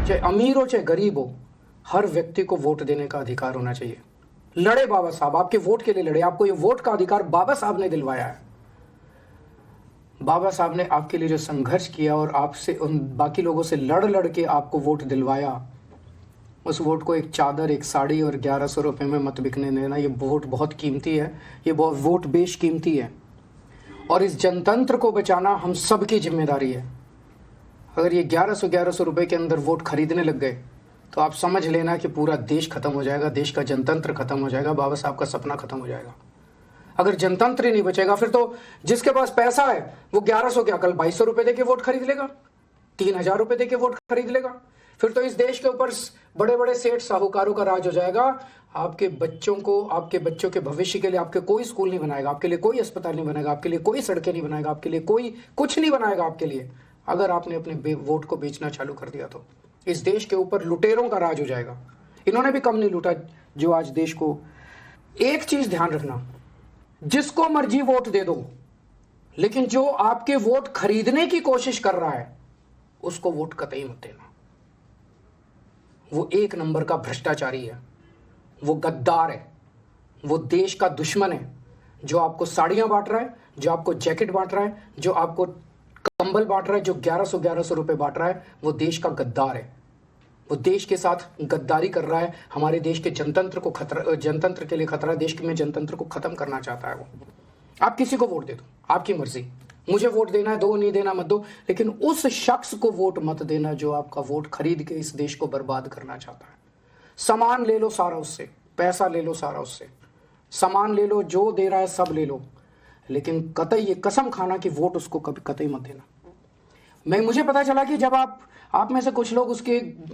चाहे अमीर हो चाहे गरीब हो, हर व्यक्ति को वोट देने का अधिकार होना चाहिए। लड़े बाबा साहब, आपके वोट के लिए लड़े, आपको ये वोट का अधिकार बाबा साहब ने दिलवाया है। बाबा साहब ने आपके लिए जो संघर्ष किया और आपसे उन बाकी लोगों से लड़ के आपको वोट दिलवाया, उस वोट को एक चादर, एक साड़ी और 1100 रुपये में मत बिकने देना। ये वोट बहुत कीमती है, ये वोट बेशकीमती है और इस जनतंत्र को बचाना हम सबकी जिम्मेदारी है। अगर ये 1100 रुपये के अंदर वोट खरीदने लग गए तो आप समझ लेना कि पूरा देश खत्म हो जाएगा, देश का जनतंत्र खत्म हो जाएगा, बाबा साहब का सपना खत्म हो जाएगा। अगर जनतंत्र ही नहीं बचेगा फिर तो जिसके पास पैसा है वो 1100 क्या कल 2200 रुपये देके वोट खरीद लेगा, 3000 रुपये देके वोट खरीद लेगा। फिर तो इस देश के ऊपर बड़े बड़े सेठ साहूकारों का राज हो जाएगा। आपके बच्चों के भविष्य के लिए आपके कोई स्कूल नहीं बनाएगा, आपके लिए कोई अस्पताल नहीं बनाएगा, आपके लिए कोई सड़कें नहीं बनाएगा, आपके लिए कोई कुछ नहीं बनाएगा आपके लिए। अगर आपने अपने वोट को बेचना चालू कर दिया तो इस देश के ऊपर लुटेरों का राज हो जाएगा। इन्होंने भी कम नहीं लूटा जो आज देश को। एक चीज ध्यान रखना, जिसको मर्जी वोट दे दो, लेकिन जो आपके वोट खरीदने की कोशिश कर रहा है उसको वोट कतई मत देना। वो एक नंबर का भ्रष्टाचारी है, वो गद्दार है, वो देश का दुश्मन है। जो आपको साड़ियां बांट रहा है, जो आपको जैकेट बांट रहा है, जो आपको कंबल बांट रहा है, जो 1100 रुपए बांट रहा है, वो देश का गद्दार है। वो देश के साथ गद्दारी कर रहा है। हमारे देश के जनतंत्र के लिए खतरा है। देश में जनतंत्र को खत्म करना चाहता है वो। आप किसी को वोट दे दो, आपकी मर्जी। मुझे वोट देना है दो, नहीं देना मत दो, लेकिन उस शख्स को वोट मत देना जो आपका वोट खरीद के इस देश को बर्बाद करना चाहता है। सामान ले लो सारा उससे, पैसा ले लो सारा उससे, सामान ले लो, जो दे रहा है सब ले लो, लेकिन कतई ये कसम खाना कि वोट उसको कभी कतई मत देना। मुझे पता चला कि जब आप में से कुछ लोग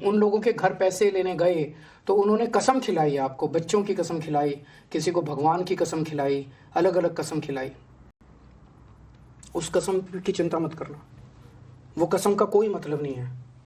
उन लोगों के घर पैसे लेने गए तो उन्होंने कसम खिलाई, आपको बच्चों की कसम खिलाई, किसी को भगवान की कसम खिलाई, अलग अलग कसम खिलाई। उस कसम की चिंता मत करना, वो कसम का कोई मतलब नहीं है।